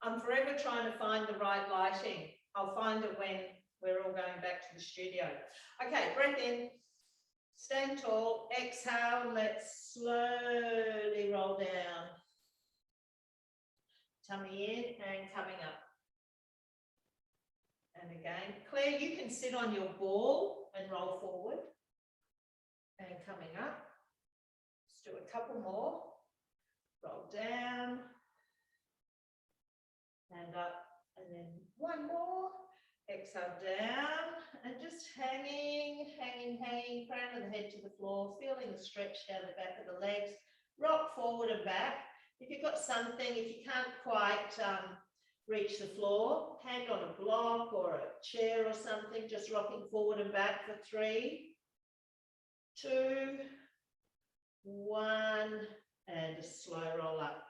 I'm forever trying to find the right lighting. I'll find it when we're all going back to the studio. Okay, breath in, stand tall, exhale, let's slowly roll down. Tummy in and coming up. And again, Claire, you can sit on your ball and roll forward. And coming up. Let's do a couple more. Roll down. And up. And then one more. Exhale down. And just hanging, crown of the head to the floor, feeling the stretch down the back of the legs. Rock forward and back. If you've got something, if you can't quite reach the floor, hand on a block or a chair or something, just rocking forward and back for 3, 2, 1, and a slow roll up.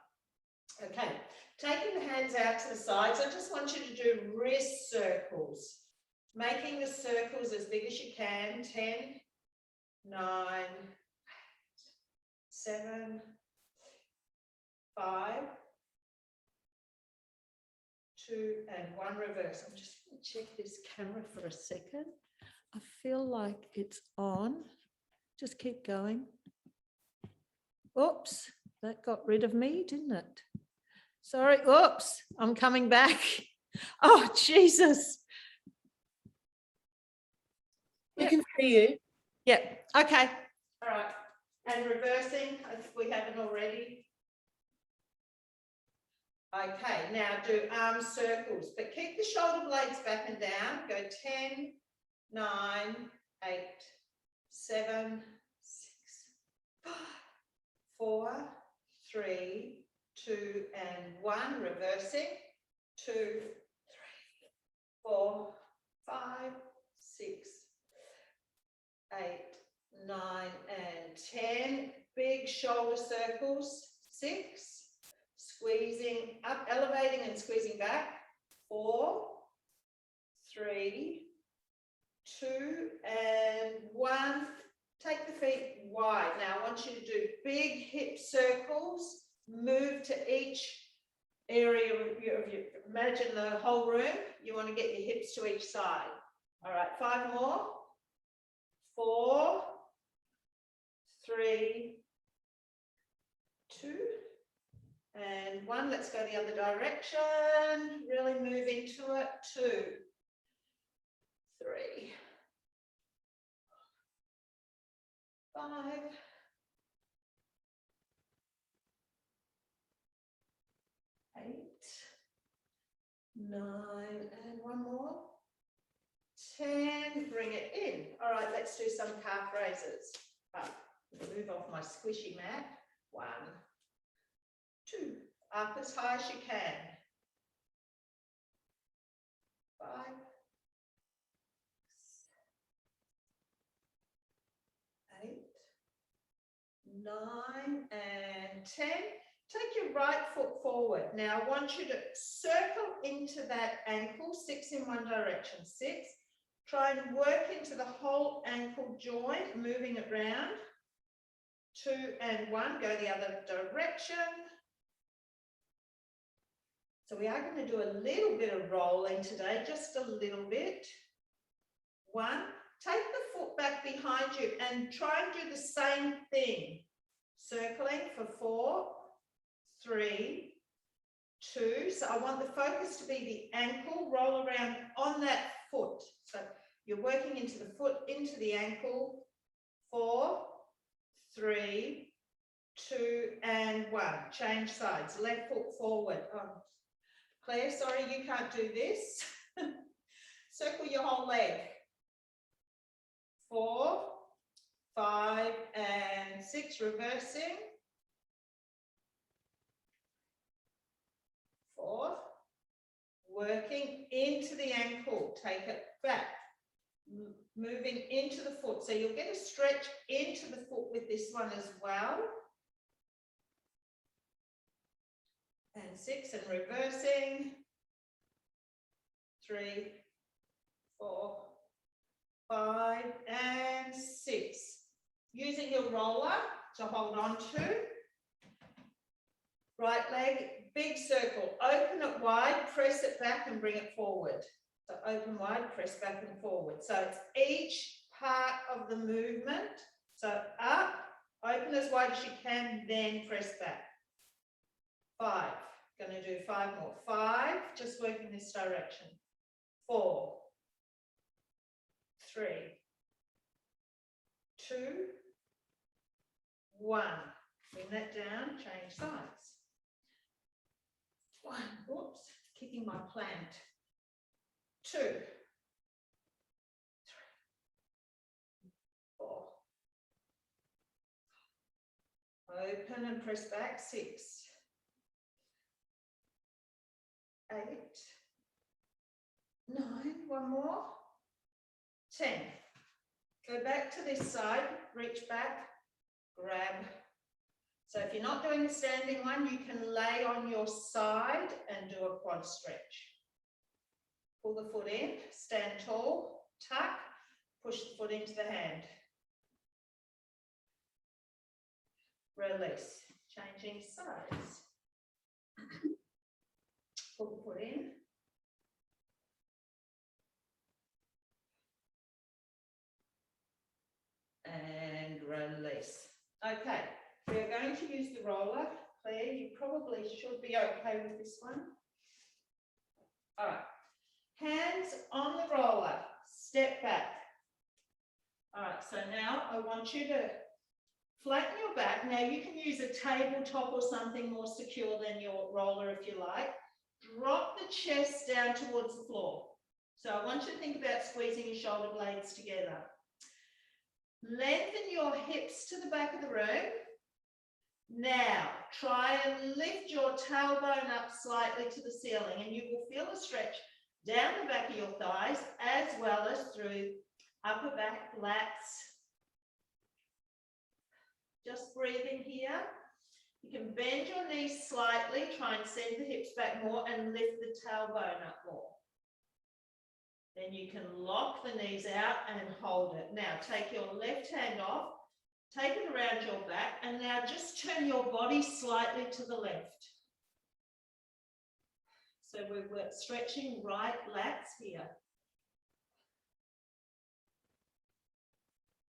Okay, taking the hands out to the sides, I just want you to do wrist circles, making the circles as big as you can. 10, 9, 8, 7, 5, 2, and 1, reverse. I'm just going to check this camera for a second. I feel like it's on. Just keep going. Oops, that got rid of me, didn't it? Sorry, oops, I'm coming back. Oh, Jesus. We can see you. Yeah, okay. All right. And reversing, if we haven't already. Okay, now do arm circles, but keep the shoulder blades back and down. Go 10, 9, 8, 7, 6, 5, 4, 3, 2, and 1. Reversing. 2, 3, 4, 5, 6, 8, 9, and 10. Big shoulder circles. 6. Squeezing up, elevating and squeezing back. 4, 3, 2, and 1. Take the feet wide. Now I want you to do big hip circles. Move to each area of your, imagine the whole room. You want to get your hips to each side. All right, 5 more. 4, 3, 2, and 1. Let's go the other direction. Really move into it. 2, 3, 5, 8, 9, and 1 more. 10. Bring it in. All right, let's do some calf raises. Up. Move off my squishy mat. 1, 2. Up as high as you can. 5, 8, 9, and 10. Take your right foot forward. Now I want you to circle into that ankle, 6 in one direction, 6. Try and work into the whole ankle joint, moving it round. 2 and 1, go the other direction. So we are going to do a little bit of rolling today, just a little bit. 1, take the foot back behind you and try and do the same thing. Circling for 4, 3, 2. So I want the focus to be the ankle, roll around on that foot. So you're working into the foot, into the ankle. 4, 3, 2, and 1. Change sides. Left foot forward. Oh, Claire, sorry, you can't do this. Circle your whole leg. 4, 5, and 6. Reversing. 4. Working into the ankle. Take it back. Moving into the foot. So you'll get a stretch into the foot with this one as well. And 6, and reversing. 3, 4, 5, and 6. Using your roller to hold on to. Right leg, big circle. Open it wide. wide, press it back and bring it forward. So open wide, press back and forward. So it's each part of the movement. So up, open as wide as you can, then press back. 5. Going to do 5 more. 5, just work in this direction. 4, 3, 2, 1. Bring that down, change sides. 1, whoops, kicking my plant. 2, 3, 4. Open and press back. 6, 8, 9, 1 more. 10. Go back to this side, reach back, grab. So if you're not doing the standing one, you can lay on your side and do a quad stretch. Pull the foot in, stand tall, tuck, push the foot into the hand. Release, changing sides. Pull the foot in. And release. Okay, we are going to use the roller. Claire, you probably should be okay with this one. All right, hands on the roller, step back. All right, so now I want you to flatten your back. Now you can use a tabletop or something more secure than your roller if you like. Drop the chest down towards the floor. So I want you to think about squeezing your shoulder blades together. Lengthen your hips to the back of the room. Now, try and lift your tailbone up slightly to the ceiling and you will feel a stretch down the back of your thighs as well as through upper back, lats. Just breathing here. You can bend your knees slightly, try and send the hips back more and lift the tailbone up more. Then you can lock the knees out and hold it. Now take your left hand off, take it around your back, and now just turn your body slightly to the left. So we're stretching right lats here.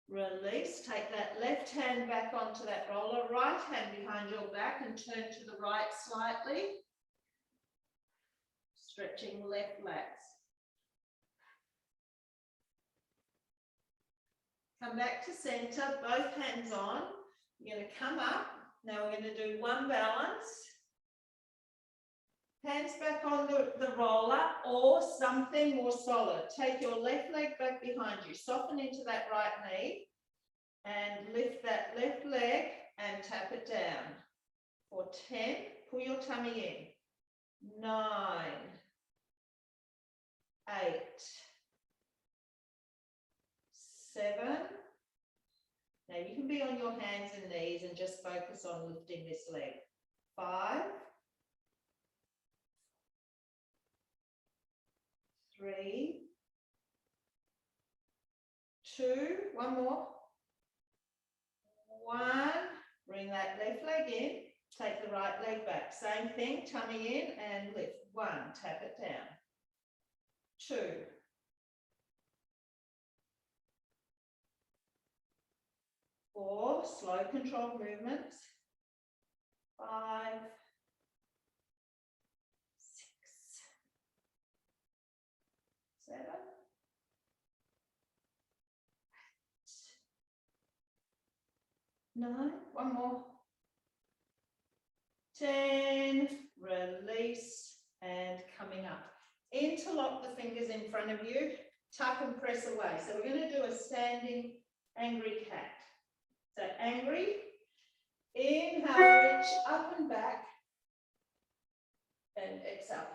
Release, take that left hand back onto that roller, right hand behind your back and turn to the right slightly. Stretching left lats. Come back to center, both hands on. You're going to come up. Now we're going to do one balance. Hands back on the roller or something more solid. Take your left leg back behind you. Soften into that right knee and lift that left leg and tap it down. For 10, pull your tummy in. 9, 8, 7. Now you can be on your hands and knees and just focus on lifting this leg. 5, 3, 2, 1 more. 1, bring that left leg in, take the right leg back. Same thing, tummy in and lift. 1, tap it down. 2, 4, slow controlled movements. 5, 6, 7, 9, 1 more. 10, release and coming up. Interlock the fingers in front of you, tuck and press away. So we're going to do a standing angry cat. So angry, inhale, reach up and back, and exhale.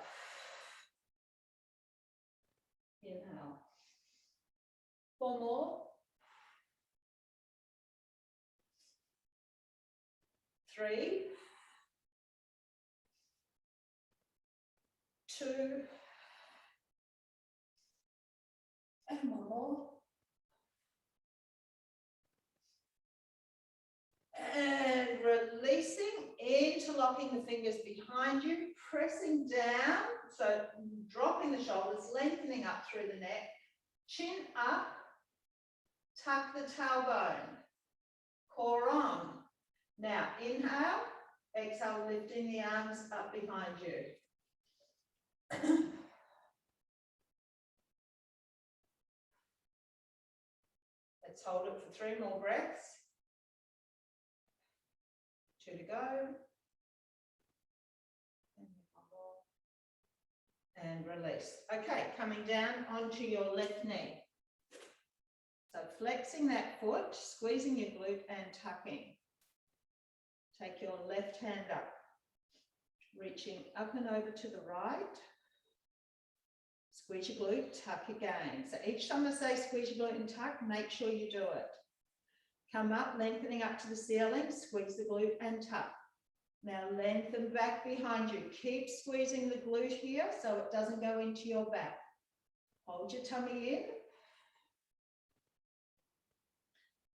Inhale. 4 more. 3, 2, and 1 more. And releasing, interlock interlocking the fingers behind you, pressing down, so dropping the shoulders, lengthening up through the neck, chin up, tuck the tailbone, core on. Now inhale, exhale, lifting the arms up behind you. Let's hold it for 3 more breaths. 2 to go. And release. Okay, coming down onto your left knee. So flexing that foot, squeezing your glute and tucking. Take your left hand up, reaching up and over to the right. Squeeze your glute, tuck again. So each time I say squeeze your glute and tuck, make sure you do it. Come up, lengthening up to the ceiling, squeeze the glute and tuck. Now lengthen back behind you. Keep squeezing the glute here so it doesn't go into your back. Hold your tummy in.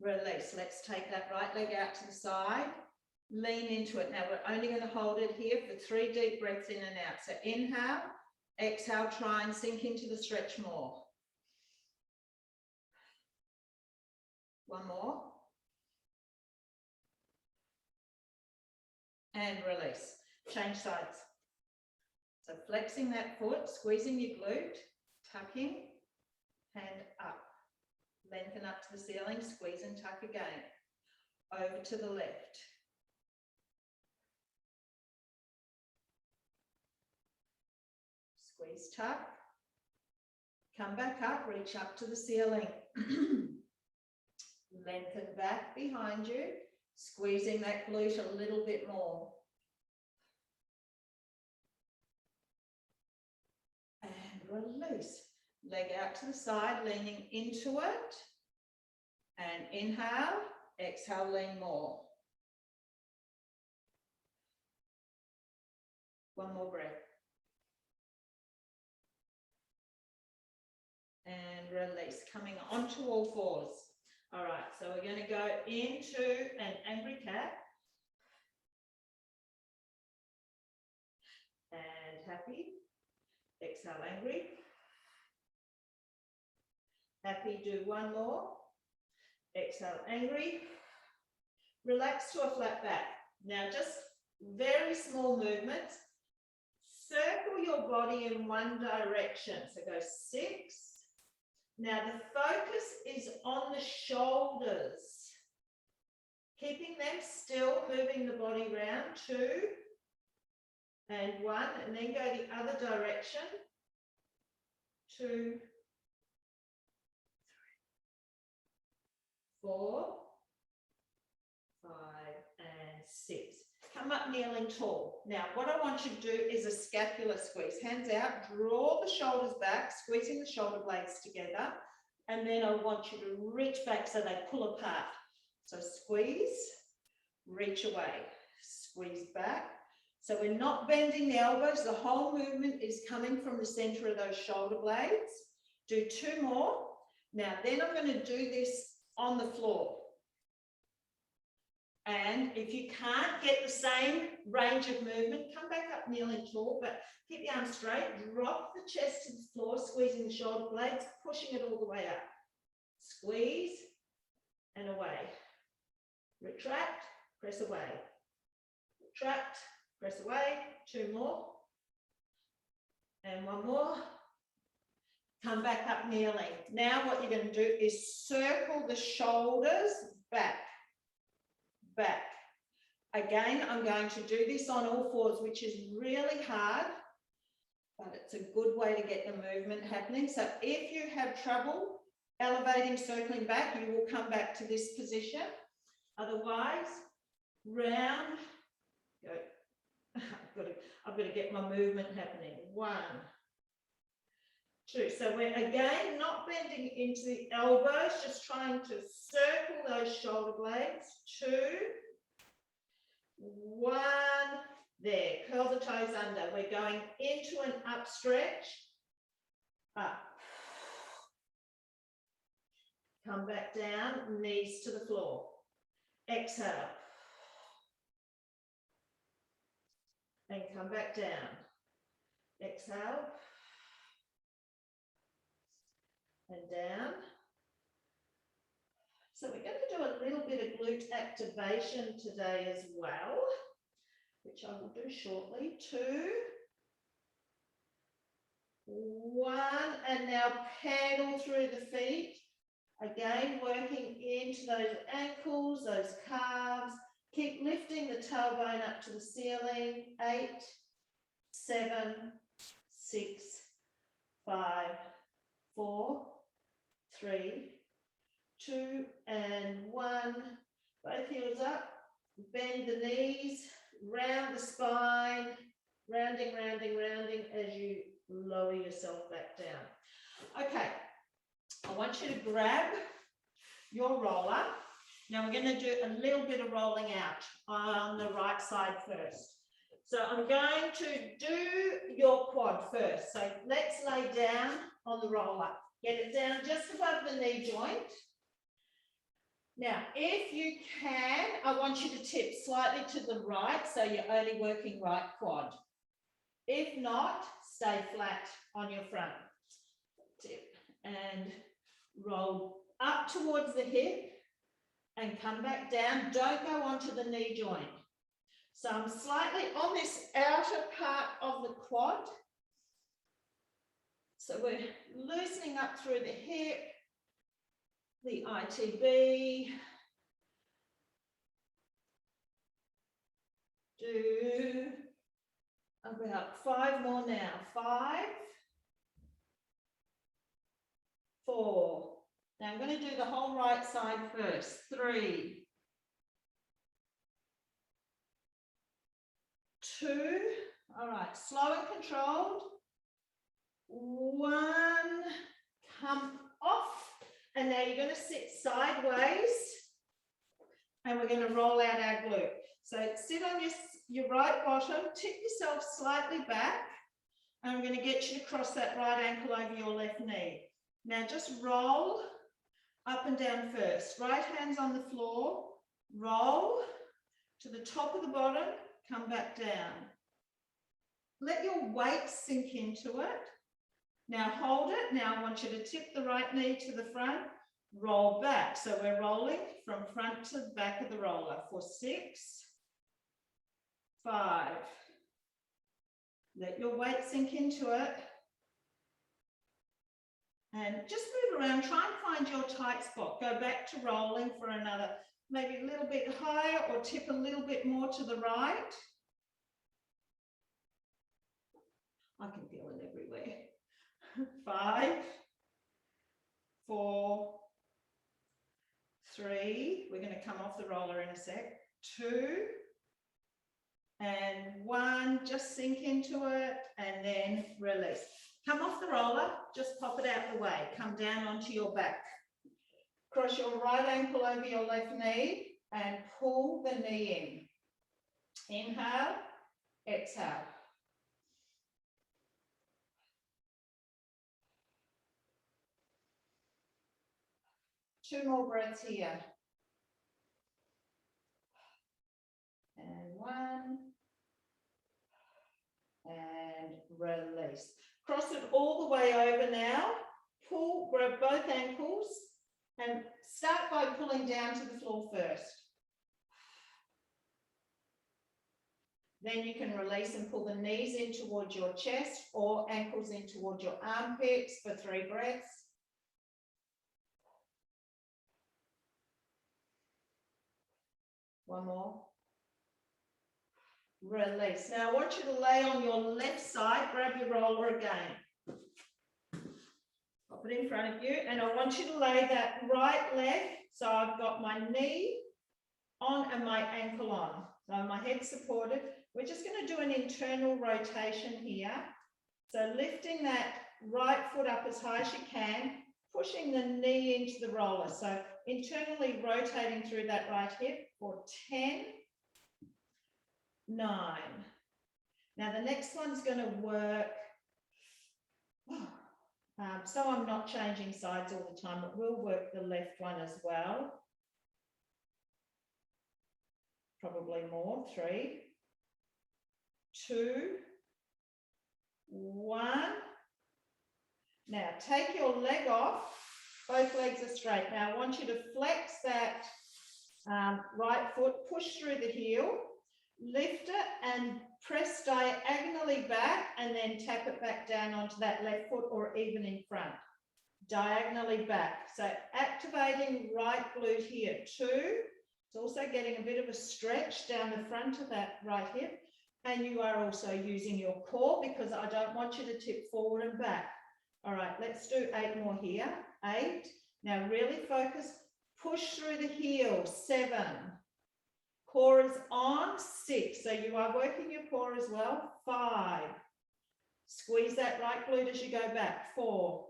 Release. Let's take that right leg out to the side. Lean into it. Now we're only going to hold it here for 3 deep breaths in and out. So inhale, exhale, try and sink into the stretch more. 1 more. And release. Change sides. So flexing that foot, squeezing your glute, tucking, hand up. Lengthen up to the ceiling, squeeze and tuck again. Over to the left. Squeeze, tuck. Come back up, reach up to the ceiling. Lengthen back behind you. Squeezing that glute a little bit more. And release. Leg out to the side, leaning into it. And inhale, exhale, lean more. 1 more breath. And release. Coming onto all fours. All right, so we're going to go into an angry cat. And happy. Exhale, angry. Happy, do 1 more. Exhale, angry. Relax to a flat back. Now, just very small movements. Circle your body in 1 direction. So go 6. Now the focus is on the shoulders. Keeping them still, moving the body round. 2 and 1, and then go the other direction. 2, 3, 4, 5, and 6. Come up kneeling tall. Now, what I want you to do is a scapular squeeze. Hands out, draw the shoulders back, squeezing the shoulder blades together. And then I want you to reach back so they pull apart. So squeeze, reach away, squeeze back. So we're not bending the elbows. The whole movement is coming from the center of those shoulder blades. Do 2 more. Now, then I'm going to do this on the floor. And if you can't get the same range of movement, come back up kneeling tall, but keep the arms straight, drop the chest to the floor, squeezing the shoulder blades, pushing it all the way up. Squeeze and away. Retract, press away. Retract, press away. 2 more. And 1 more. Come back up kneeling. Now what you're going to do is circle the shoulders back. Back. Again, I'm going to do this on all fours, which is really hard, but it's a good way to get the movement happening. So if you have trouble elevating, circling back, you will come back to this position. Otherwise, round, go. I've got to get my movement happening. 1, 2. So we're again not bending into the elbows, just trying to circle those shoulder blades. 2, 1. There, curl the toes under. We're going into an up stretch. Up. Come back down, knees to the floor. Exhale. and come back down. Exhale. And down. So we're going to do a little bit of glute activation today as well, which I will do shortly. 2, 1, and now pedal through the feet. Again, working into those ankles, those calves. Keep lifting the tailbone up to the ceiling. 8, 7, 6, 5, 4, 3, 2, and 1. Both heels up. Bend the knees, round the spine, rounding, rounding, rounding as you lower yourself back down. Okay, I want you to grab your roller. Now we're going to do a little bit of rolling out on the right side first. So I'm going to do your quad first. So let's lay down on the roller. Get it down just above the knee joint. Now, if you can, I want you to tip slightly to the right, so you're only working right quad. If not, stay flat on your front. Tip and roll up towards the hip and come back down. Don't go onto the knee joint. So I'm slightly on this outer part of the quad. So we're loosening up through the hip, the ITB. Do about 5 more now. 5, 4. Now I'm going to do the whole right side first. 3, 2. All right, slow and controlled. 1, come off. And now you're going to sit sideways and we're going to roll out our glute. So sit on your right bottom, tip yourself slightly back, and I'm going to get you to cross that right ankle over your left knee. Now just roll up and down first. Right hand's on the floor, roll to the top of the bottom, come back down. Let your weight sink into it. Now hold it. Now I want you to tip the right knee to the front, roll back. So we're rolling from front to the back of the roller for 6, 5. Let your weight sink into it. And just move around, try and find your tight spot. Go back to rolling for another, maybe a little bit higher or tip a little bit more to the right. I can feel it everywhere. 5, 4, 3. We're going to come off the roller in a sec. 2, and 1. Just sink into it and then release. Come off the roller, just pop it out the way. Come down onto your back. Cross your right ankle over your left knee and pull the knee in. Inhale, exhale. Two more breaths here. And 1. And release. Cross it all the way over now. Pull, grab both ankles and start by pulling down to the floor first. Then you can release and pull the knees in towards your chest or ankles in towards your armpits for 3 breaths. One more. Release. Now I want you to lay on your left side, grab your roller again. Pop it in front of you and I want you to lay that right leg. So I've got my knee on and my ankle on. So my head supported. We're just going to do an internal rotation here. So lifting that right foot up as high as you can, pushing the knee into the roller. So internally rotating through that right hip for 10, 9. Now the next one's going to work. So I'm not changing sides all the time, but we'll work the left one as well. Probably more. 3, 2, 1. Now take your leg off. Both legs are straight. Now I want you to flex that right foot, push through the heel, lift it and press diagonally back and then tap it back down onto that left foot or even in front. Diagonally back. So activating right glute here. 2. It's also getting a bit of a stretch down the front of that right hip. And you are also using your core because I don't want you to tip forward and back. All right, let's do 8 more here. 8. Now really focus. Push through the heel. 7. Core is on. 6. So you are working your core as well. 5. Squeeze that right glute as you go back. 4.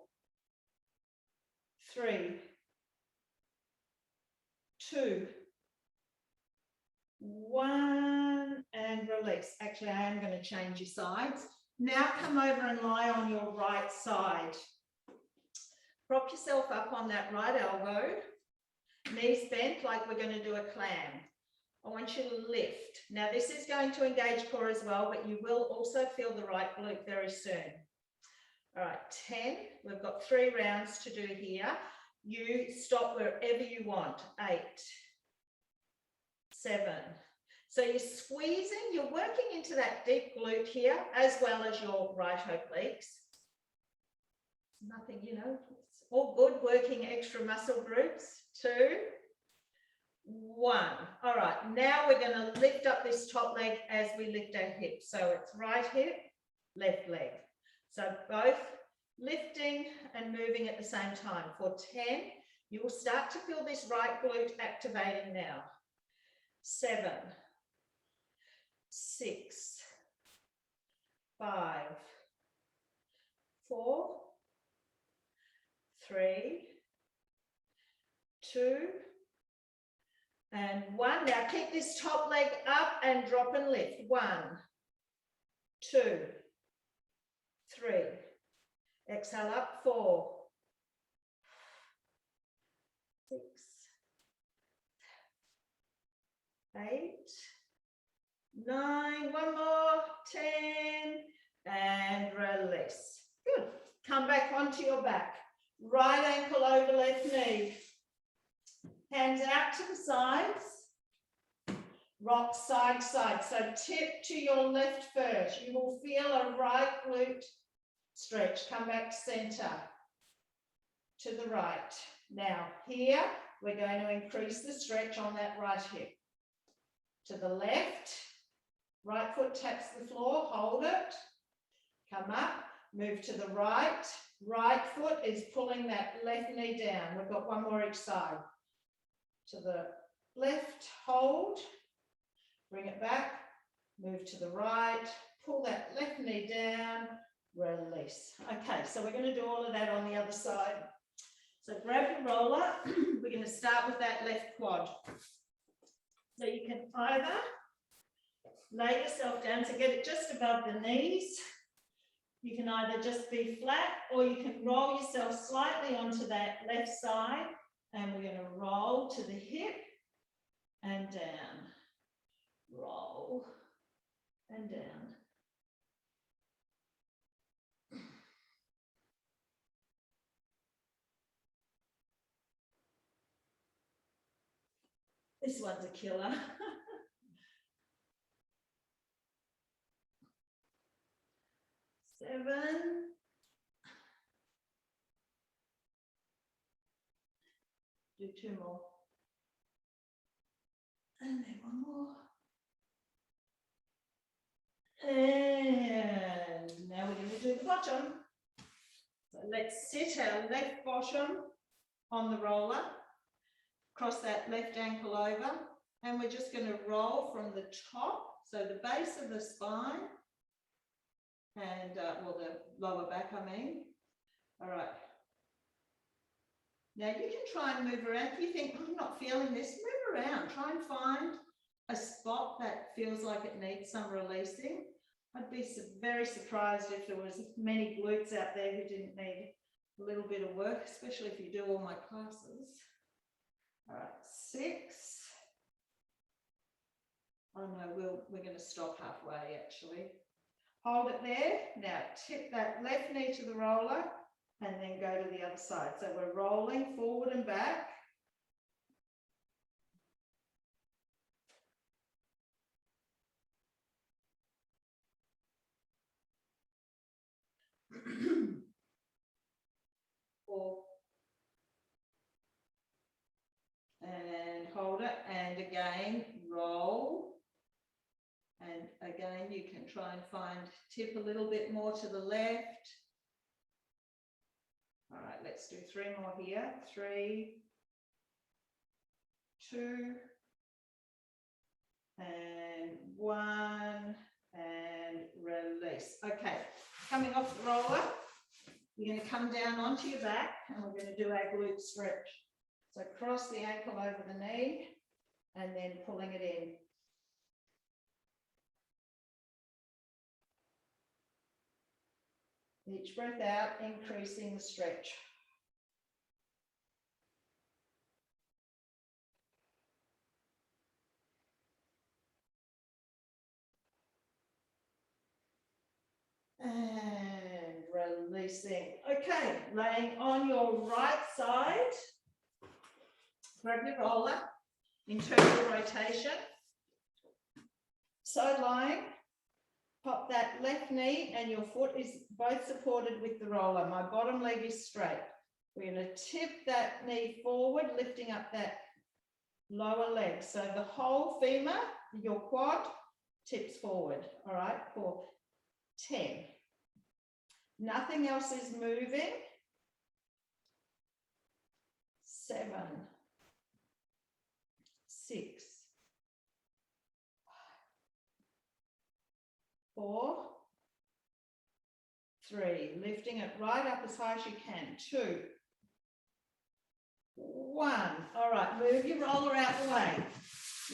3. 2. 1. And release. Actually, I am going to change your sides. Now come over and lie on your right side. Prop yourself up on that right elbow. Knees bent like we're going to do a clam. I want you to lift. Now this is going to engage core as well, but you will also feel the right glute very soon. All right, 10. We've got 3 rounds to do here. You stop wherever you want. 8. 7. So you're squeezing, you're working into that deep glute here, as well as your right obliques. Nothing, you know, it's all good working extra muscle groups. 2, 1. All right, now we're going to lift up this top leg as we lift our hip. So it's right hip, left leg. So both lifting and moving at the same time. For 10, you will start to feel this right glute activating now. 7, 6, 5, 4, 3, 2, and 1. Now keep this top leg up and drop and lift. 1, 2, 3. Exhale up. 4, 6, 8, 9. 1 more. 10. And release. Good. Come back onto your back. Right ankle over left knee. Hands out to the sides. Rock side to side. So tip to your left first. You will feel a right glute stretch. Come back to center. To the right. Now here we're going to increase the stretch on that right hip. To the left. Right foot taps the floor. Hold it. Come up. Move to the right. Right foot is pulling that left knee down. We've got 1 more each side. To the left, hold, bring it back, move to the right, pull that left knee down, release. Okay, so we're going to do all of that on the other side. So grab your roller. We're going to start with that left quad. So you can either lay yourself down to get it just above the knees. You can either just be flat or you can roll yourself slightly onto that left side. And we're going to roll to the hip and down. Roll and down. This one's a killer. 7. Do 2 more. And then 1 more. And now we're going to do the bottom. So let's sit our left bottom on the roller. Cross that left ankle over. And we're just going to roll from the top, so the base of the spine, and well, the lower back, I mean. All right. Now you can try and move around. If you think, I'm not feeling this, move around. Try and find a spot that feels like it needs some releasing. I'd be very surprised if there was many glutes out there who didn't need a little bit of work, especially if you do all my classes. All right, 6. Oh no, we're going to stop halfway actually. Hold it there. Now tip that left knee to the roller and then go to the other side. So we're rolling forward and back. Four. And hold it, and again roll, and again you can try and find, tip a little bit more to the left. All right, let's do 3 more here. 3, 2, and 1, and release. Okay, coming off the roller, you're going to come down onto your back and we're going to do our glute stretch. So cross the ankle over the knee and then pulling it in. Each breath out, increasing the stretch. And releasing. Okay, laying on your right side. Grab your roller, internal rotation. Side lying. Pop that left knee and your foot is both supported with the roller. My bottom leg is straight. We're going to tip that knee forward, lifting up that lower leg. So the whole femur, your quad, tips forward. All right, for 10. Nothing else is moving. 7, 6, 4, 3, lifting it right up as high as you can. 2, 1. All right, move your roller out the way.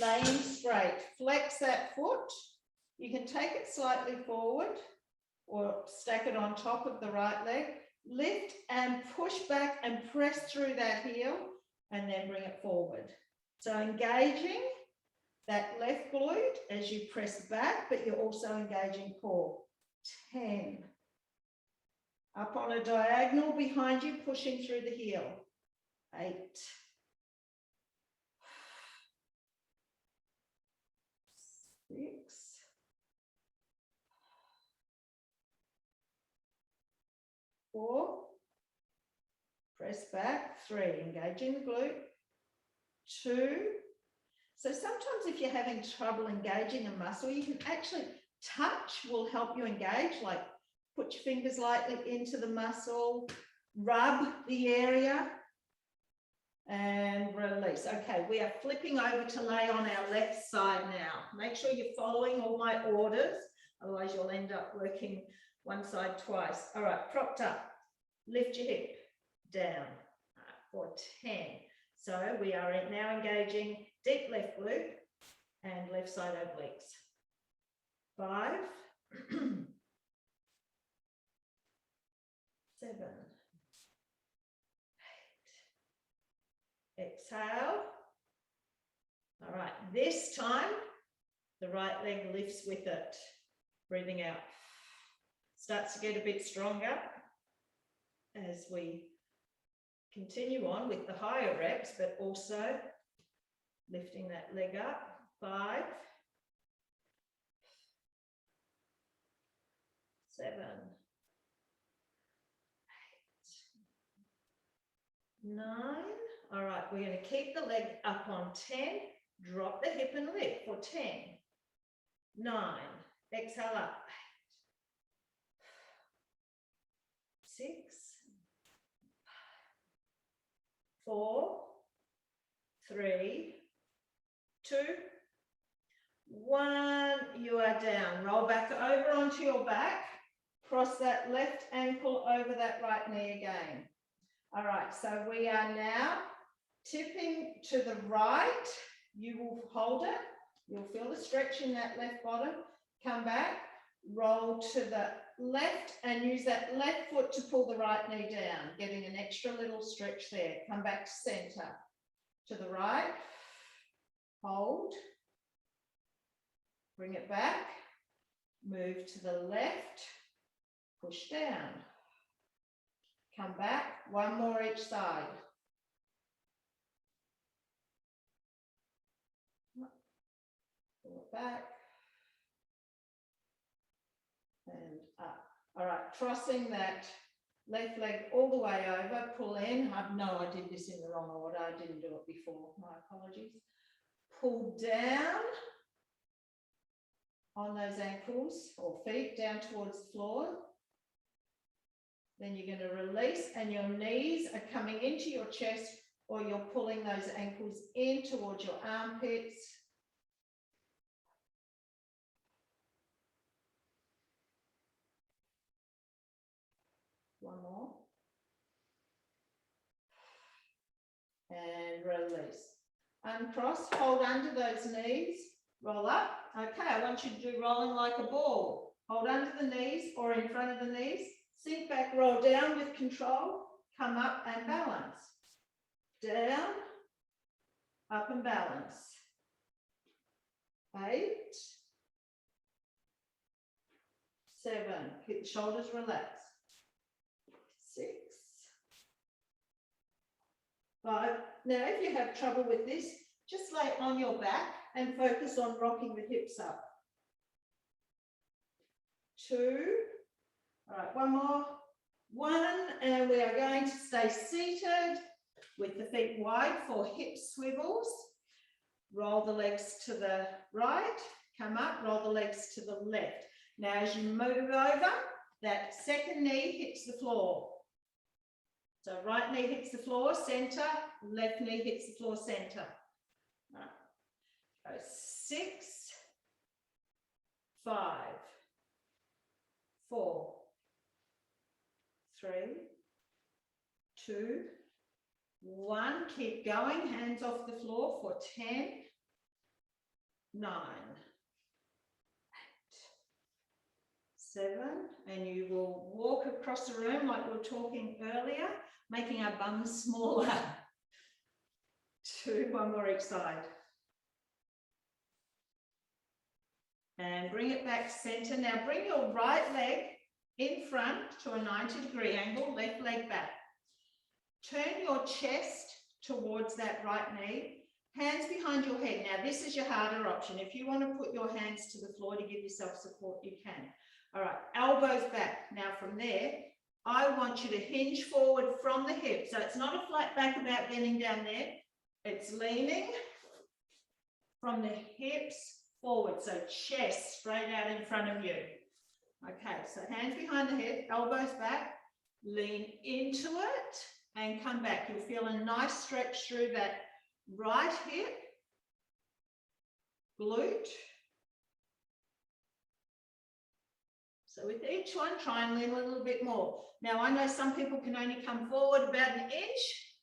Laying straight. Flex that foot. You can take it slightly forward or stack it on top of the right leg. Lift and push back and press through that heel and then bring it forward. So engaging that left glute as you press back, but you're also engaging core. 10. Up on a diagonal behind you, pushing through the heel. 8. 6. 4. Press back. 3. Engaging the glute. 2. So sometimes if you're having trouble engaging a muscle, you can actually touch will help you engage, like put your fingers lightly into the muscle, rub the area and release. Okay, we are flipping over to lay on our left side now. Make sure you're following all my orders, otherwise you'll end up working one side twice. All right, propped up, lift your hip down for 10. So we are now engaging deep left glute and left side obliques. 5, 7, 8. Exhale. All right, this time the right leg lifts with it. Breathing out. Starts to get a bit stronger as we continue on with the higher reps, but also lifting that leg up. 5, 7, 8, 9. All right, we're going to keep the leg up on 10. Drop the hip and lift for 10, 9. Exhale up. 8, 6, 4, 3, 2, 1. You are down. Roll back over onto your back. Cross that left ankle over that right knee again. All right, so we are now tipping to the right. You will hold it. You'll feel the stretch in that left bottom. Come back, roll to the left and use that left foot to pull the right knee down, getting an extra little stretch there. Come back to center. To the right, hold. Bring it back. Move to the left. Push down. Come back. One more each side. Pull it back. And up. All right, crossing that left leg all the way over, pull in. No, I did this in the wrong order. I didn't do it before. My apologies. Pull down on those ankles or feet down towards the floor. Then you're going to release and your knees are coming into your chest, or you're pulling those ankles in towards your armpits. One more. And release. Uncross, hold under those knees, roll up. Okay, I want you to do rolling like a ball. Hold under the knees or in front of the knees. Sink back, roll down with control. Come up and balance. Down, up and balance. 8, 7, keep the shoulders relaxed. 6, 5. Now, if you have trouble with this, just lay on your back and focus on rocking the hips up. 2. All right, one more. 1, and we are going to stay seated with the feet wide for hip swivels. Roll the legs to the right, come up, roll the legs to the left. Now, as you move over, that second knee hits the floor. So right knee hits the floor, center, left knee hits the floor, center. All right. Go 6, 5, 4, 3, 2, 1. Keep going, hands off the floor for 10, 9, 8, 7, and you will walk across the room like we were talking earlier, making our bums smaller. 2, one more each side. And bring it back center. Now bring your right leg in front to a 90-degree angle, left leg back. Turn your chest towards that right knee, hands behind your head. Now this is your harder option. If you want to put your hands to the floor to give yourself support, you can. All right, elbows back. Now from there, I want you to hinge forward from the hip. So it's not a flat back about bending down there. It's leaning from the hips forward. So chest straight out in front of you. Okay, so hands behind the head, elbows back, lean into it and come back. You'll feel a nice stretch through that right hip, glute. So with each one, try and lean a little bit more. Now, I know some people can only come forward about an inch,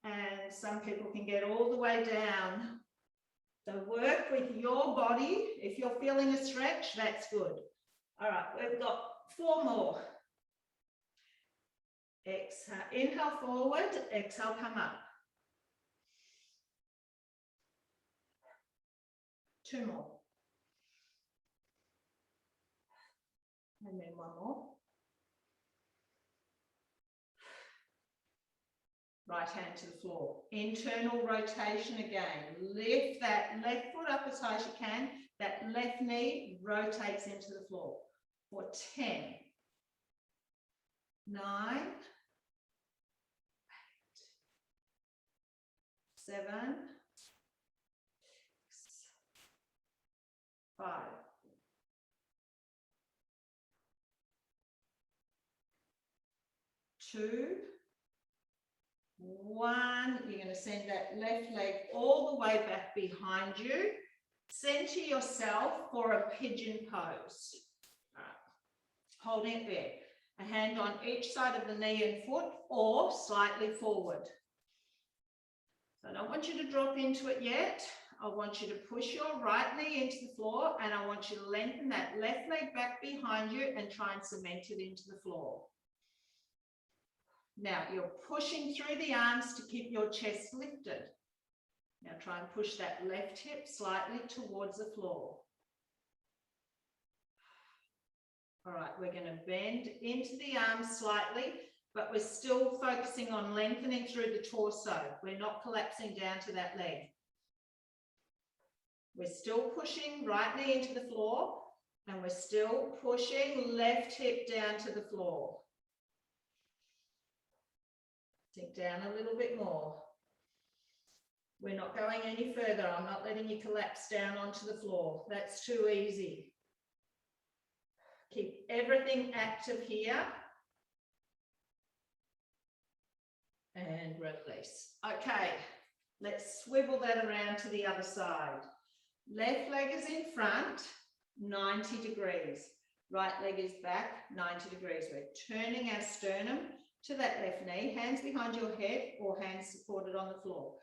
and some people can get all the way down. So work with your body. If you're feeling a stretch, that's good. All right, we've got 4 more. Exhale, inhale forward, exhale, come up. 2 more. And then 1 more. Right hand to the floor. Internal rotation again. Lift that left foot up as high as you can. That left knee rotates into the floor. For 10, 9, 8, 7, 6, 5, 2, 1. You're going to send that left leg all the way back behind you. Center yourself for a pigeon pose. All right. Holding it there. A hand on each side of the knee and foot or slightly forward. So I don't want you to drop into it yet. I want you to push your right knee into the floor and I want you to lengthen that left leg back behind you and try and cement it into the floor. Now you're pushing through the arms to keep your chest lifted. Now try and push that left hip slightly towards the floor. All right, we're going to bend into the arms slightly, but we're still focusing on lengthening through the torso. We're not collapsing down to that leg. We're still pushing right knee into the floor, and we're still pushing left hip down to the floor. Sink down a little bit more. We're not going any further. I'm not letting you collapse down onto the floor. That's too easy. Keep everything active here. And release. Okay, let's swivel that around to the other side. Left leg is in front, 90 degrees. Right leg is back, 90 degrees. We're turning our sternum to that left knee, hands behind your head or hands supported on the floor.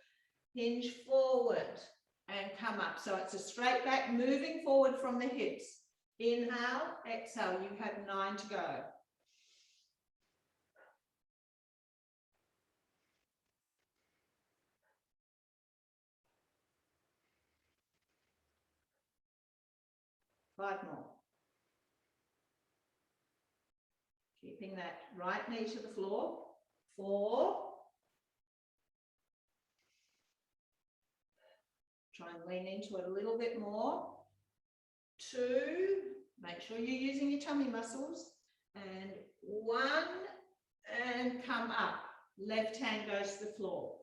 Hinge forward and come up. So it's a straight back, moving forward from the hips. Inhale, exhale. You have 9 to go. Five more. Keeping that right knee to the floor. 4. Try and lean into it a little bit more. 2. Make sure you're using your tummy muscles. And 1. And come up. Left hand goes to the floor.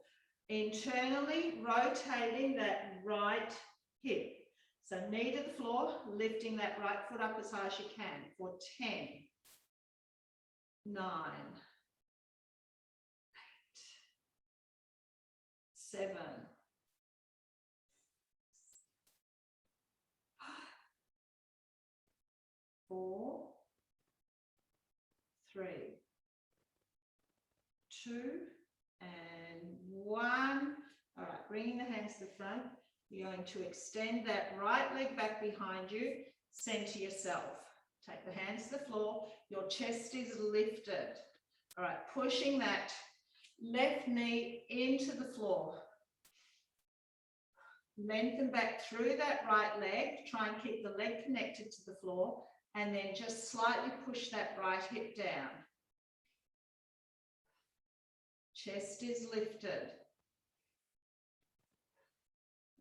Internally rotating that right hip. So knee to the floor, lifting that right foot up as high as you can for 10, 9, 8, 7, 4, 3, 2, and 1. All right, bringing the hands to the front. You're going to extend that right leg back behind you, center yourself. Take the hands to the floor. Your chest is lifted. All right, pushing that left knee into the floor. Lengthen back through that right leg. Try and keep the leg connected to the floor. And then just slightly push that right hip down. Chest is lifted.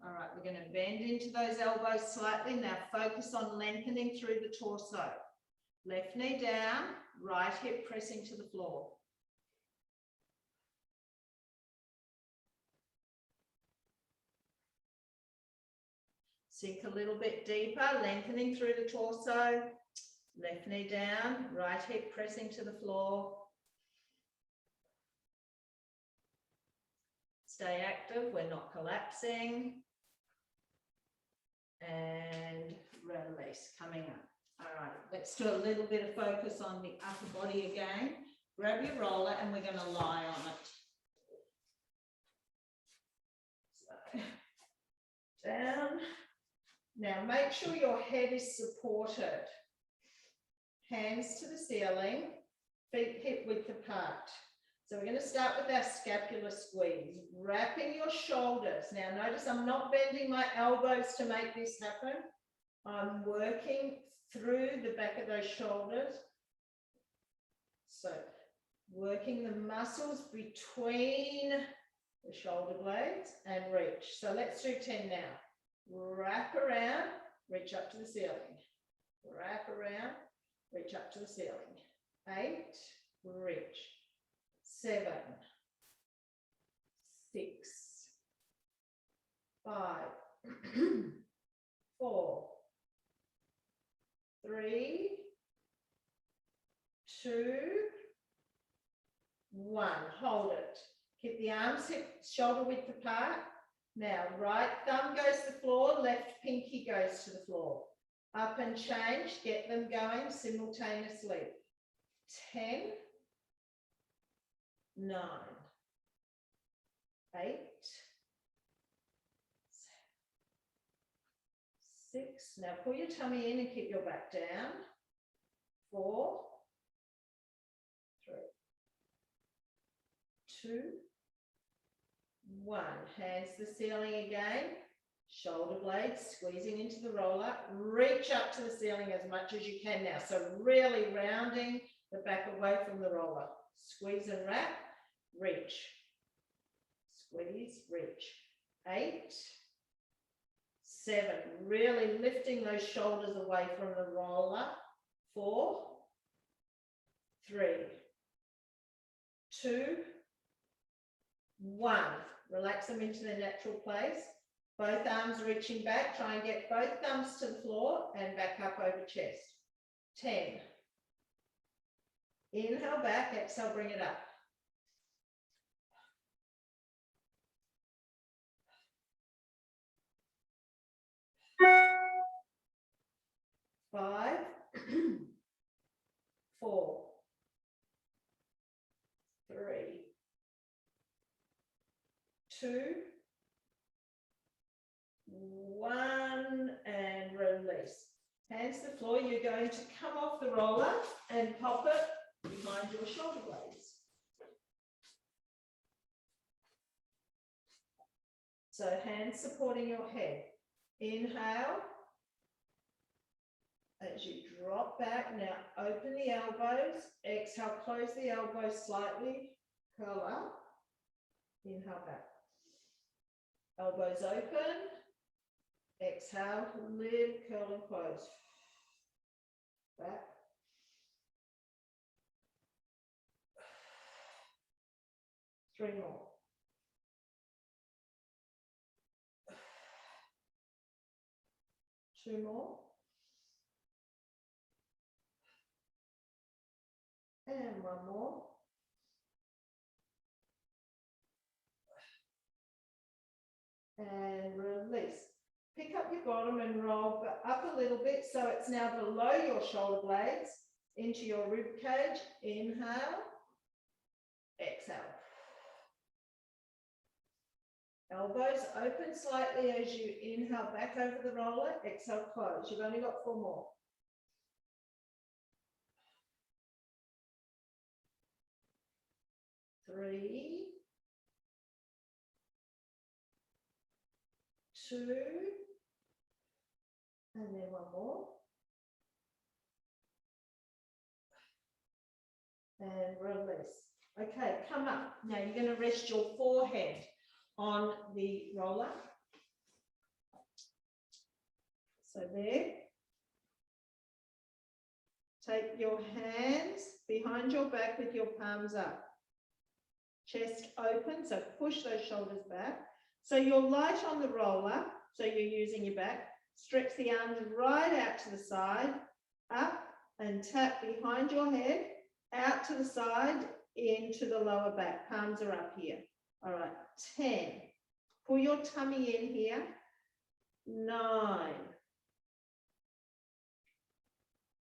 All right, we're going to bend into those elbows slightly. Now focus on lengthening through the torso. Left knee down, right hip pressing to the floor. Sink a little bit deeper, lengthening through the torso. Left knee down, right hip pressing to the floor. Stay active, we're not collapsing. And release, coming up. All right, let's do a little bit of focus on the upper body again. Grab your roller and we're going to lie on it. So, down. Now make sure your head is supported. Hands to the ceiling, feet hip width apart. So we're going to start with our scapular squeeze, wrapping your shoulders. Now notice I'm not bending my elbows to make this happen. I'm working through the back of those shoulders. So working the muscles between the shoulder blades and reach. So let's do 10 now. Wrap around, reach up to the ceiling. Wrap around, reach up to the ceiling. 8, reach. 7, 6, 5, 4, 3, 2, 1. Hold it. Keep the arms hip shoulder width apart. Now right thumb goes to the floor, left pinky goes to the floor. Up and change, get them going simultaneously. 10, 9, 8, 6. Now pull your tummy in and keep your back down. 4, 3, 2, 1. Hands to the ceiling again. shoulder blades squeezing into the roller. Reach up to the ceiling as much as you can now. So really rounding the back away from the roller. Squeeze and wrap, reach. Squeeze, reach. 8, 7, really lifting those shoulders away from the roller. 4, 3, 2, 1. Relax them into their natural place. Both arms reaching back. Try and get both thumbs to the floor and back up over chest. 10. Inhale back, exhale, bring it up. 5, 4, 3, 2, 1, and release. Hands to the floor. You're going to come off the roller and pop it behind your shoulder blades. So hands supporting your head. Inhale. As you drop back, now open the elbows. Exhale, close the elbows slightly. Curl up. Inhale back. Elbows open. Exhale, lift, curl and close. Back. Three more. Two more. And one more. And release. Pick up your bottom and roll up a little bit so it's now below your shoulder blades into your rib cage. Inhale. Exhale. Elbows open slightly as you inhale back over the roller. Exhale, close. You've only got 4 more. 3, 2, and then one more. And release. Okay, come up. Now you're going to rest your forehead on the roller. So there. Take your hands behind your back with your palms up. Chest open, so push those shoulders back. So you're light on the roller, so you're using your back. Stretch the arms right out to the side, up and tap behind your head, out to the side, into the lower back. Palms are up here. All right, 10. Pull your tummy in here. 9,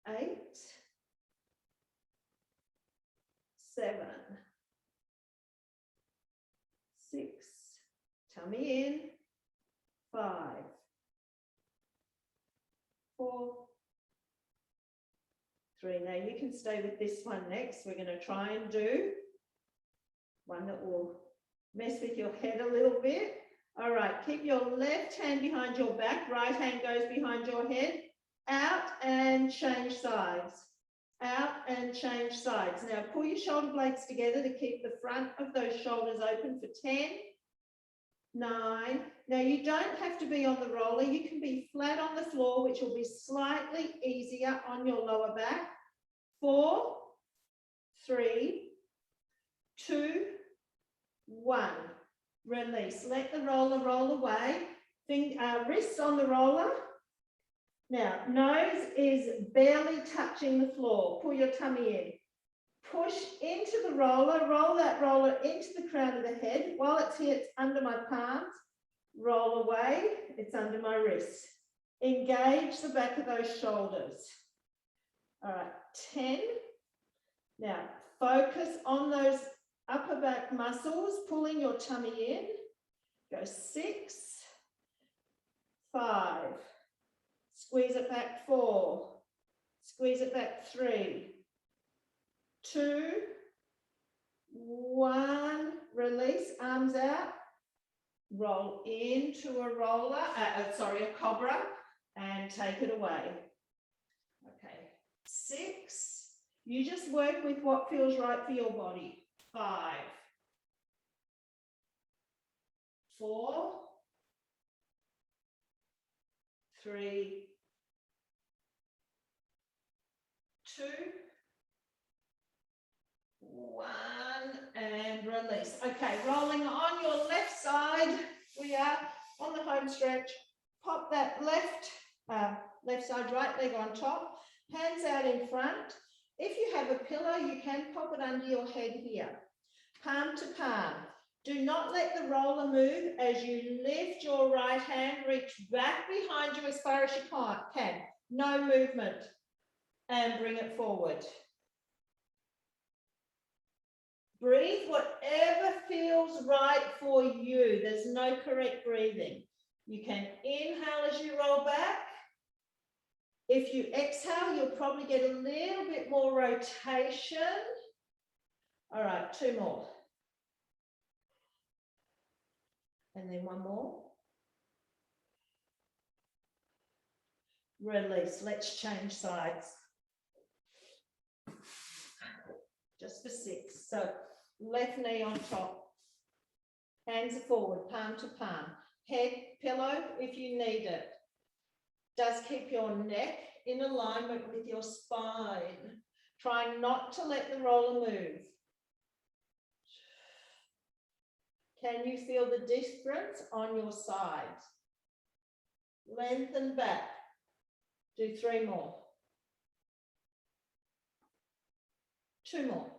8, 7, 6, tummy in, 5, 4, 3. Now you can stay with this one next. We're going to try and do one that will mess with your head a little bit. All right, keep your left hand behind your back, right hand goes behind your head, out and change sides, out and change sides. Now pull your shoulder blades together to keep the front of those shoulders open for 10, 9. Now you don't have to be on the roller, you can be flat on the floor, which will be slightly easier on your lower back. 4, 3, 2, 1. Release. Let the roller roll away. Wrists on the roller. Now, nose is barely touching the floor. Pull your tummy in. Push into the roller. Roll that roller into the crown of the head. While it's here, it's under my palms. Roll away. It's under my wrists. Engage the back of those shoulders. All right, 10. Now, focus on those upper back muscles, pulling your tummy in. Go 6, 5, squeeze it back 4, squeeze it back 3, 2, 1, release, arms out, roll into a roller, a cobra, and take it away. Okay, 6. You just work with what feels right for your body. 5, 4, 3, 2, 1, and release. Okay, rolling on your left side. We are on the home stretch. Pop that left side, right leg on top, hands out in front. If you have a pillow, you can pop it under your head here. Palm to palm. Do not let the roller move as you lift your right hand, reach back behind you as far as you can. No movement. And bring it forward. Breathe whatever feels right for you. There's no correct breathing. You can inhale as you roll back. If you exhale, you'll probably get a little bit more rotation. All right, 2 more. And then 1 more. Release. Let's change sides. Just for 6. So left knee on top. Hands are forward, palm to palm. Head, pillow if you need it. Does keep your neck in alignment with your spine. Try not to let the roller move. Can you feel the difference on your sides? Lengthen back. Do 3 more. 2 more.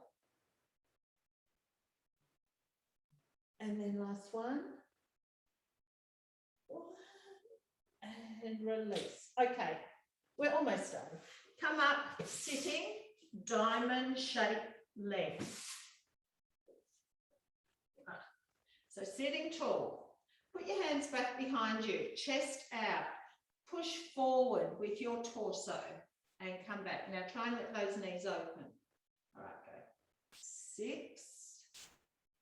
And then last one. And release. Okay, we're almost done. Come up, sitting, diamond shaped legs. So sitting tall. Put your hands back behind you, chest out. Push forward with your torso and come back. Now try and let those knees open. All right, go. 6.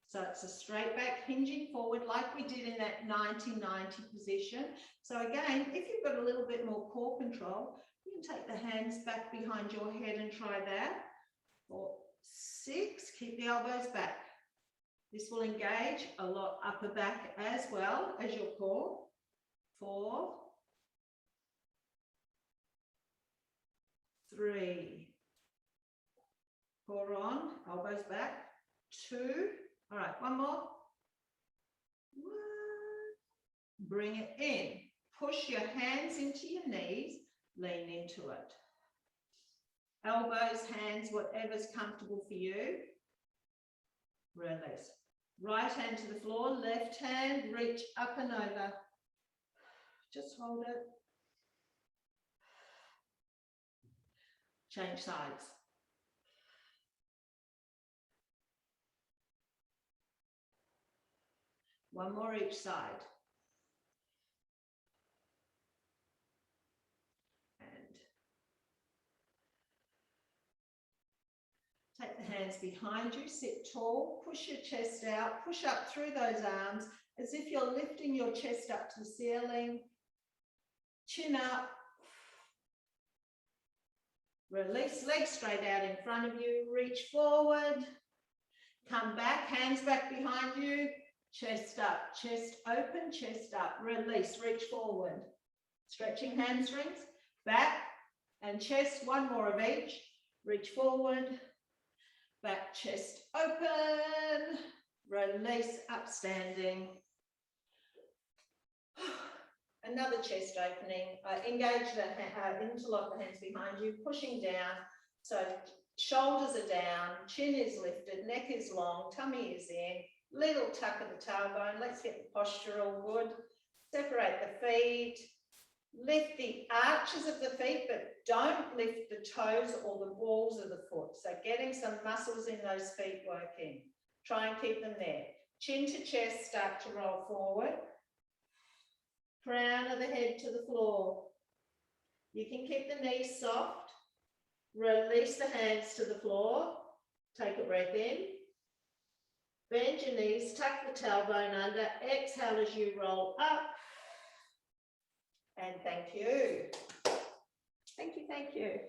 So it's a straight back, hinging forward like we did in that 90-90 position. So again, if you've got a little bit more core control, you can take the hands back behind your head and try that. 4, 6, keep the elbows back. This will engage a lot upper back as well as your core. 4, 3, core on, elbows back. 2, all right, 1 more. 1, bring it in. Push your hands into your knees, lean into it. Elbows, hands, whatever's comfortable for you. Release. Right hand to the floor, left hand, reach up and over. Just hold it. Change sides. One more each side. And take the hands behind you, sit tall, push your chest out, push up through those arms as if you're lifting your chest up to the ceiling. Chin up. Release, legs straight out in front of you, reach forward. Come back, hands back behind you. Chest up, chest open, chest up. Release, reach forward. Stretching hamstrings, back and chest. 1 more of each. Reach forward, back, chest open. Release, up standing. Another chest opening. Engage the interlock the hands behind you, pushing down. So shoulders are down, chin is lifted, neck is long, tummy is in. Little tuck of the tailbone. Let's get the posture all good. Separate the feet. Lift the arches of the feet, but don't lift the toes or the balls of the foot. So getting some muscles in those feet working. Try and keep them there. Chin to chest, start to roll forward. Crown of the head to the floor. You can keep the knees soft. Release the hands to the floor. Take a breath in. Bend your knees, tuck the tailbone under, exhale as you roll up. And thank you. Thank you, thank you.